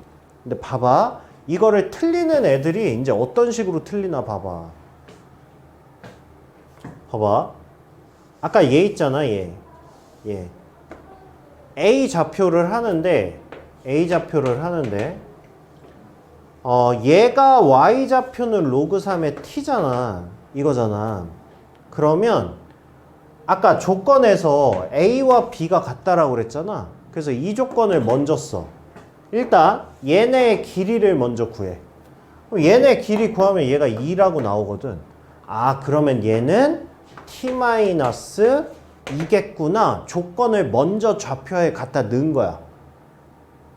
근데 봐봐. 이거를 틀리는 애들이 이제 어떤 식으로 틀리나 봐봐. 봐봐. 아까 얘 있잖아, 얘. A 좌표를 하는데, 얘가 Y 좌표는 로그 3의 T잖아. 이거잖아. 그러면, 아까 조건에서 A와 B가 같다라고 그랬잖아. 그래서 이 조건을 먼저 써. 일단, 얘네의 길이를 먼저 구해. 그럼 얘네 길이 구하면 얘가 2라고 나오거든. 아, 그러면 얘는 T-2겠구나. 조건을 먼저 좌표에 갖다 넣은 거야.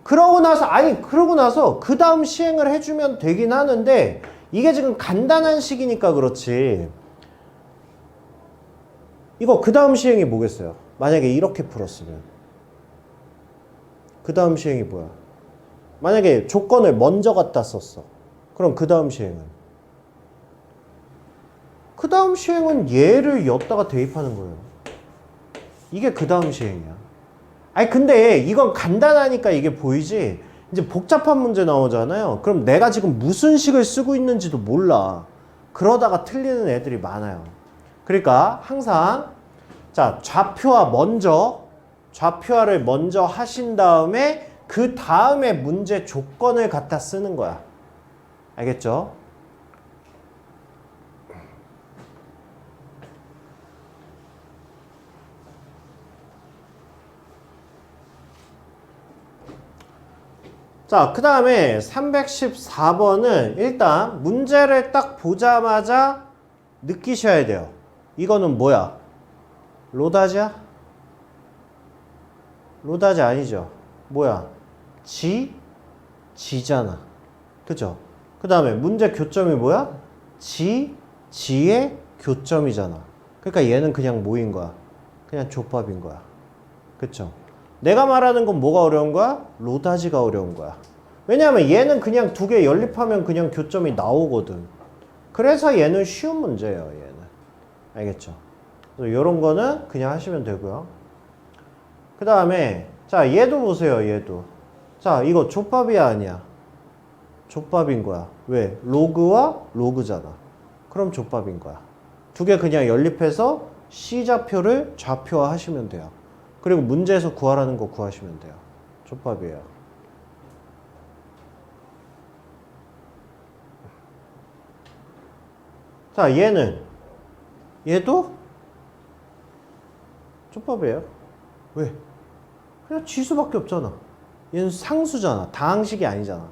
그러고 나서 그 다음 시행을 해주면 되긴 하는데 이게 지금 간단한 식이니까 그렇지. 이거 그 다음 시행이 뭐겠어요? 만약에 이렇게 풀었으면. 그 다음 시행이 뭐야? 만약에 조건을 먼저 갖다 썼어. 그럼 그 다음 시행은? 그 다음 시행은 얘를 여기다가 대입하는 거예요. 이게 그 다음 시행이야. 아니 근데 이건 간단하니까 이게 보이지. 이제 복잡한 문제 나오잖아요. 그럼 내가 지금 무슨 식을 쓰고 있는지도 몰라. 그러다가 틀리는 애들이 많아요. 그러니까 항상 자 좌표화를 먼저 하신 다음에 그 다음에 문제 조건을 갖다 쓰는 거야. 알겠죠? 자, 그 다음에 314번은 일단 문제를 딱 보자마자 느끼셔야 돼요. 이거는 뭐야? 로다지야? 로다지 아니죠? 뭐야? 지잖아. 그죠? 그 다음에 문제 교점이 뭐야? 지의 교점이잖아. 그러니까 얘는 그냥 뭐인 거야? 그냥 족밥인 거야. 그쵸? 내가 말하는 건 뭐가 어려운 거야? 로다지가 어려운 거야. 왜냐하면 얘는 그냥 두 개 연립하면 그냥 교점이 나오거든. 그래서 얘는 쉬운 문제예요, 얘는. 알겠죠? 그래서 이런 거는 그냥 하시면 되고요. 그 다음에 자 얘도 보세요, 얘도. 자 이거 족밥이야 아니야? 족밥인 거야. 왜? 로그와 로그잖아. 그럼 족밥인 거야. 두 개 그냥 연립해서 C좌표를 좌표화 하시면 돼요. 그리고 문제에서 구하라는 거 구하시면 돼요. 족밥이에요. 자, 얘도 족밥이에요. 왜? 그냥 지수밖에 없잖아. 얘는 상수잖아. 다항식이 아니잖아.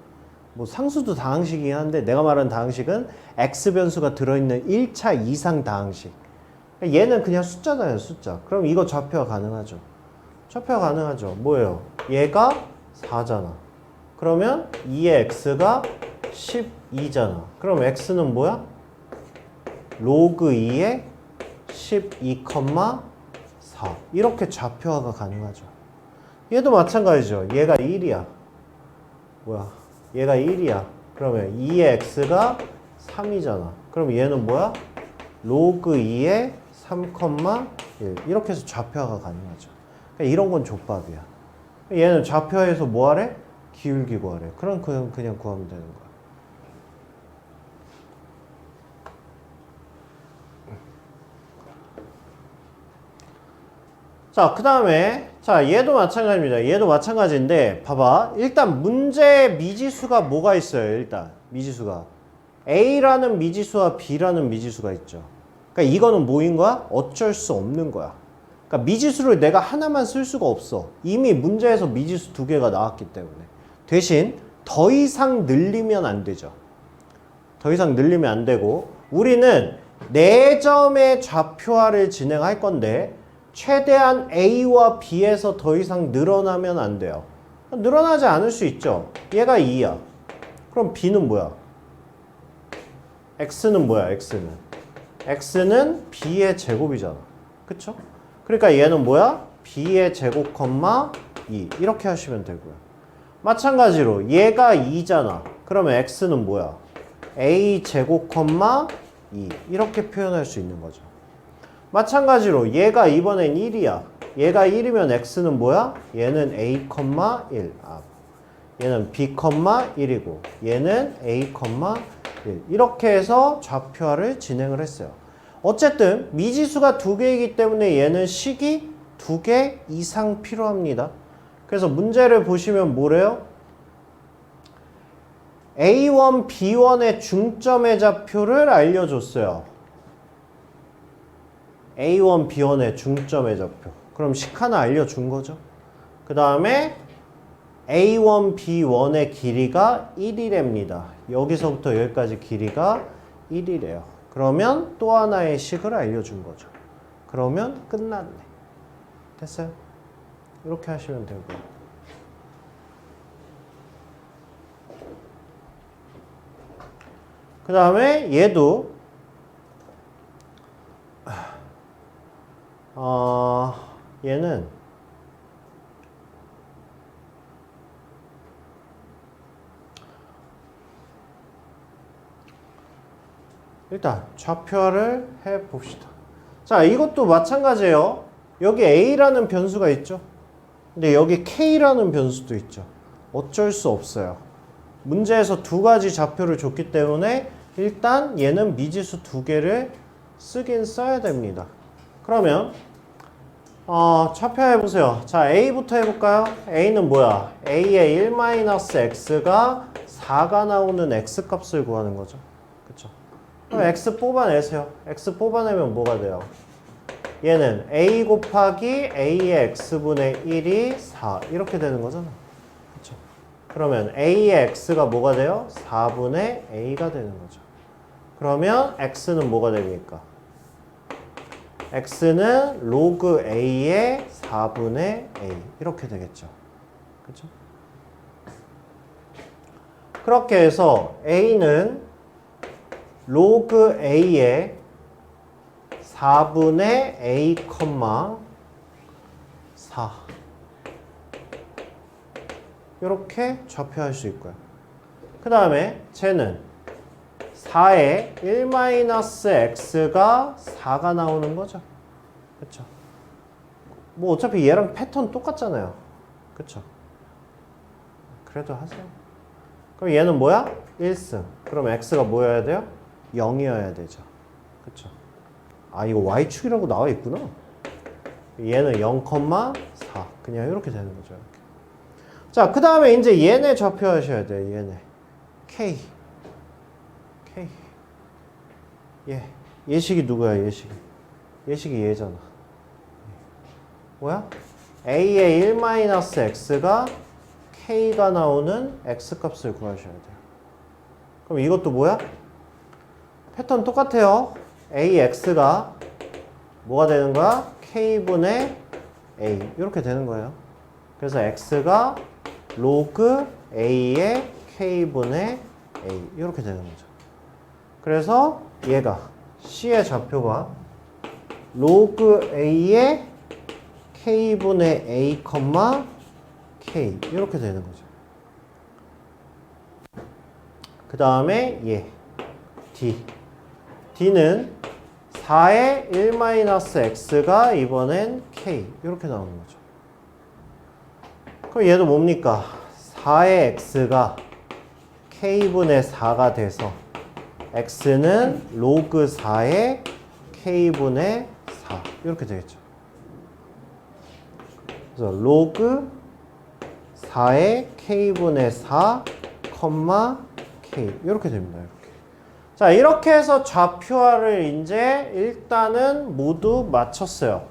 뭐 상수도 다항식이긴 한데 내가 말하는 다항식은 x 변수가 들어있는 1차 이상 다항식. 얘는 그냥 숫자잖아요, 숫자. 그럼 이거 좌표가 가능하죠. 좌표가 가능하죠. 뭐예요? 얘가 4잖아. 그러면 2의 x가 12잖아. 그럼 x는 뭐야? 로그 2의 12,4. 이렇게 좌표화가 가능하죠. 얘도 마찬가지죠. 얘가 1이야. 뭐야? 얘가 1이야. 그러면 2의 x가 3이잖아. 그럼 얘는 뭐야? 로그 2의 3,1. 이렇게 해서 좌표화가 가능하죠. 그러니까 이런 건 족밥이야. 얘는 좌표화해서 뭐 하래? 기울기 구하래. 그럼 그냥 구하면 되는 거야. 자, 그 다음에 자 얘도 마찬가지입니다. 얘도 마찬가지인데 봐봐. 일단 문제 미지수가 뭐가 있어요? 일단 미지수가 A라는 미지수와 B라는 미지수가 있죠. 그러니까 이거는 뭐인 거야? 어쩔 수 없는 거야. 그러니까 미지수를 내가 하나만 쓸 수가 없어. 이미 문제에서 미지수 2개가 나왔기 때문에. 대신 더 이상 늘리면 안 되죠. 더 이상 늘리면 안 되고 우리는 4점의 좌표화를 진행할 건데 최대한 A와 B에서 더 이상 늘어나면 안 돼요. 늘어나지 않을 수 있죠. 얘가 2야. 그럼 B는 뭐야? X는 뭐야? X는 B의 제곱이잖아. 그쵸? 그러니까 얘는 뭐야? B의 제곱, 2. 이렇게 하시면 되고요. 마찬가지로 얘가 2잖아. 그러면 X는 뭐야? A 제곱, 2. 이렇게 표현할 수 있는 거죠. 마찬가지로 얘가 이번엔 1이야. 얘가 1이면 X는 뭐야? 얘는 A, 1. 얘는 B, 1이고 얘는 A, 1. 이렇게 해서 좌표화를 진행을 했어요. 어쨌든 미지수가 2개이기 때문에 얘는 식이 2개 이상 필요합니다. 그래서 문제를 보시면 뭐래요? A1, B1의 중점의 좌표를 알려줬어요. A1, B1의 중점의 좌표. 그럼 식 하나 알려준 거죠. 그 다음에 A1, B1의 길이가 1이랍니다. 여기서부터 여기까지 길이가 1이래요. 그러면 또 하나의 식을 알려준 거죠. 그러면 끝났네. 됐어요? 이렇게 하시면 되고요. 그 다음에 얘도 얘는 일단 좌표화를 해봅시다. 자, 이것도 마찬가지예요. 여기 A라는 변수가 있죠. 근데 여기 K라는 변수도 있죠. 어쩔 수 없어요. 문제에서 2가지 좌표를 줬기 때문에 일단 얘는 미지수 2개를 쓰긴 써야 됩니다. 그러면 좌표해보세요. 자, A부터 해볼까요? A는 뭐야? A의 1-x가 4가 나오는 x값을 구하는 거죠. 그쵸? 그럼 x 뽑아내세요. x 뽑아내면 뭐가 돼요? 얘는 A 곱하기 A의 x분의 1이 4 이렇게 되는 거잖아. 그쵸? 그러면 A의 x가 뭐가 돼요? 4분의 A가 되는 거죠. 그러면 x는 뭐가 됩니까? x는 로그 a의 4분의 a 이렇게 되겠죠. 그렇죠? 그렇게 해서 a는 로그 a의 4분의 a, 4 이렇게 좌표할 수 있고요. 그 다음에 쟤는 4에 1-x가 4가 나오는 거죠. 그쵸? 뭐 어차피 얘랑 패턴 똑같잖아요. 그쵸? 그래도 하세요. 그럼 얘는 뭐야? 1승. 그럼 x가 뭐여야 돼요? 0이어야 되죠. 그쵸? 이거 y축이라고 나와 있구나. 얘는 0,4. 그냥 이렇게 되는 거죠. 이렇게. 자, 그 다음에 이제 얘네 좌표하셔야 돼요. 얘네. k. 얘식이 누구야? 얘식이 얘잖아. 뭐야? A의 1-x가 K가 나오는 X값을 구하셔야 돼요. 그럼 이것도 뭐야? 패턴 똑같아요. AX가 뭐가 되는 거야? K분의 A 이렇게 되는 거예요. 그래서 X가 로그 A의 K분의 A 이렇게 되는 거죠. 그래서 얘가 C의 좌표가 로그 A의 K분의 A, K 이렇게 되는 거죠. 그 다음에 얘 D D는 4의 1-x가 이번엔 K 이렇게 나오는 거죠. 그럼 얘도 뭡니까? 4의 x가 K분의 4가 돼서 x는 로그 4의 K분의 4 이렇게 되겠죠. 그래서 로그 4의 K분의 4, K 이렇게 됩니다. 이렇게. 자, 이렇게 해서 좌표화를 이제 일단은 모두 마쳤어요.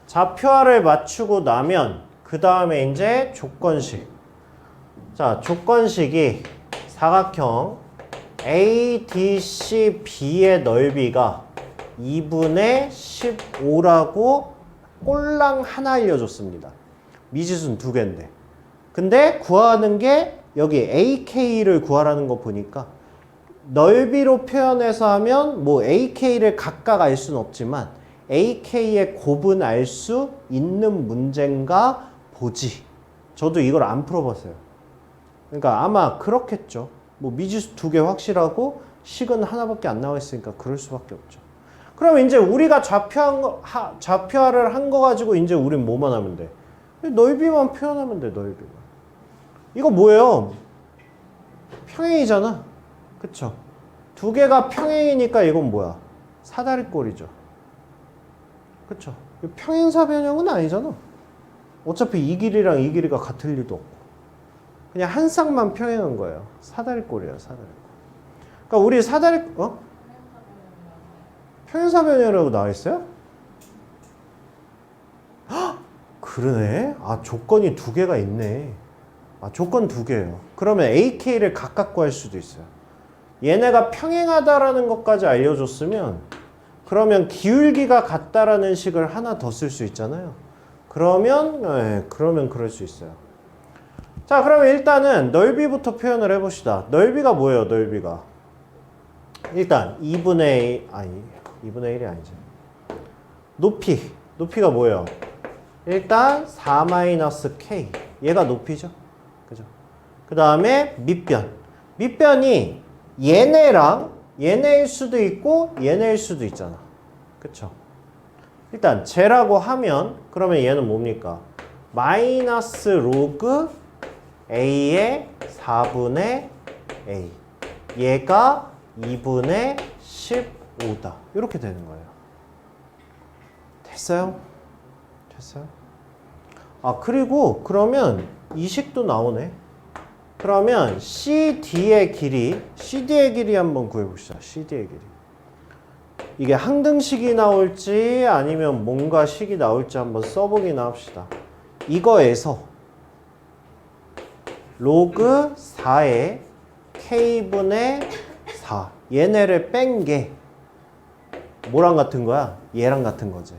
좌표화를 맞추고 나면 그 다음에 이제 조건식. 자, 조건식이 사각형 ADCB의 넓이가 2분의 15라고 꼴랑 하나 알려줬습니다. 미지수는 2개인데. 근데 구하는 게 여기 AK를 구하라는 거 보니까 넓이로 표현해서 하면 뭐 AK를 각각 알 수는 없지만 AK의 곱은 알 수 있는 문제인가 보지. 저도 이걸 안 풀어봤어요. 그러니까 아마 그렇겠죠. 뭐 미지수 2개 확실하고 식은 하나밖에 안 나와 있으니까 그럴 수밖에 없죠. 그럼 이제 우리가 좌표화를 한 거 가지고 이제 우린 뭐만 하면 돼? 넓이만 표현하면 돼, 넓이만. 이거 뭐예요? 평행이잖아. 그쵸? 2개가 평행이니까 이건 뭐야? 사다리꼴이죠. 그쵸? 평행사 변형은 아니잖아. 어차피 이 길이랑 이 길이가 같을 리도 없고. 그냥 한 쌍만 평행한 거예요. 사다리꼴이에요, 사다리꼴. 그러니까 우리 평행사 변형이라고 나와 있어요? 헉! 그러네. 아, 조건이 2개가 있네. 아, 조건 2개예요. 그러면 AK를 각각 구할 수도 있어요. 얘네가 평행하다라는 것까지 알려줬으면 그러면 기울기가 같다라는 식을 하나 더 쓸 수 있잖아요. 그러면 그럴 수 있어요. 자, 그러면 일단은 넓이부터 표현을 해봅시다. 넓이가 뭐예요, 넓이가? 일단 2분의 1이 아니죠. 높이가 뭐예요? 일단 4-K. 얘가 높이죠. 그죠? 그 다음에 밑변이 얘네일 수도 있고 얘네일 수도 있잖아. 그쵸? 일단 쟤라고 하면 그러면 얘는 뭡니까? 마이너스 로그 A의 4분의 A. 얘가 2분의 15다. 이렇게 되는 거예요. 됐어요? 아, 그리고 그러면 이 식도 나오네. 그러면 CD의 길이 한번 구해봅시다. CD의 길이. 이게 항등식이 나올지 아니면 뭔가 식이 나올지 한번 써보기나 합시다. 이거에서 로그 4의 K분의 4 얘네를 뺀 게 뭐랑 같은 거야? 얘랑 같은 거지.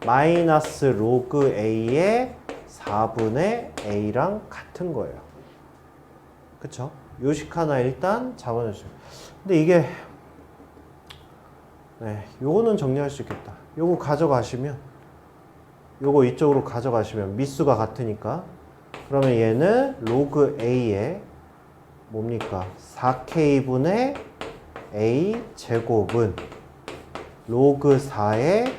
마이너스 로그 A의 4분의 A랑 같은 거예요. 그쵸? 요식 하나 일단 잡아내주세요. 근데 이게 요거는 정리할 수 있겠다. 요거 가져가시면 요거 이쪽으로 가져가시면 미수가 같으니까 그러면 얘는 로그 A의 뭡니까? 4K분의 A 제곱은 로그 4의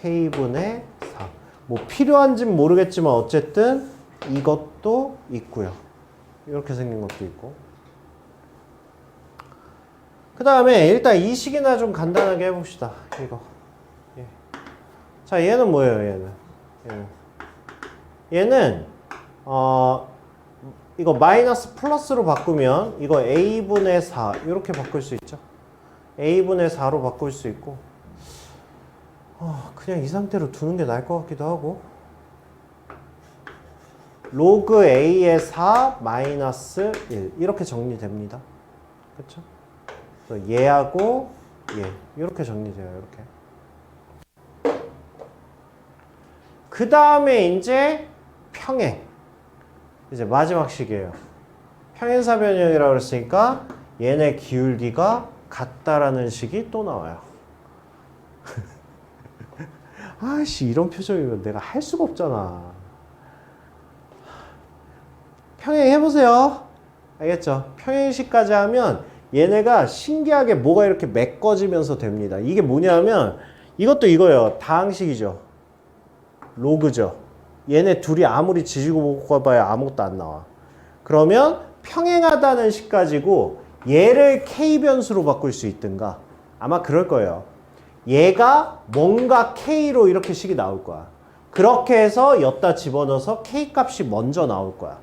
K분의 4. 뭐 필요한지는 모르겠지만 어쨌든 이것도 있고요. 이렇게 생긴 것도 있고. 그 다음에 일단 이 식이나 좀 간단하게 해봅시다. 이거. 예. 자, 얘는 뭐예요? 얘는 이거 마이너스 플러스로 바꾸면 이거 A분의 4 이렇게 바꿀 수 있죠. A분의 4로 바꿀 수 있고 그냥 이 상태로 두는 게 나을 것 같기도 하고 로그 A의 4 마이너스 1 이렇게 정리됩니다. 그쵸? 그래서 얘하고 얘 이렇게 정리돼요. 이렇게. 그 다음에 이제 평행. 이제 마지막 식이에요. 평행사 변형이라고 그랬으니까 얘네 기울기가 같다라는 식이 또 나와요. 아씨 이런 표정이면 내가 할 수가 없잖아. 평행 해보세요. 알겠죠? 평행식까지 하면 얘네가 신기하게 뭐가 이렇게 메꿔지면서 됩니다. 이게 뭐냐면 이것도 이거예요. 다항식이죠. 로그죠. 얘네 둘이 아무리 지지고 볶아봐야 아무것도 안 나와. 그러면 평행하다는 식 가지고 얘를 K변수로 바꿀 수 있든가 아마 그럴 거예요. 얘가 뭔가 K로 이렇게 식이 나올 거야. 그렇게 해서 엿다 집어넣어서 K 값이 먼저 나올 거야.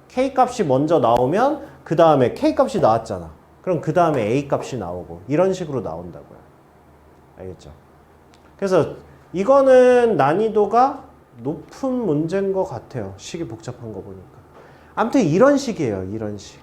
K 값이 먼저 나오면 그 다음에 K 값이 나왔잖아. 그럼 그 다음에 A 값이 나오고 이런 식으로 나온다고요. 알겠죠? 그래서 이거는 난이도가 높은 문제인 것 같아요. 식이 복잡한 거 보니까. 아무튼 이런 식이에요. 이런 식.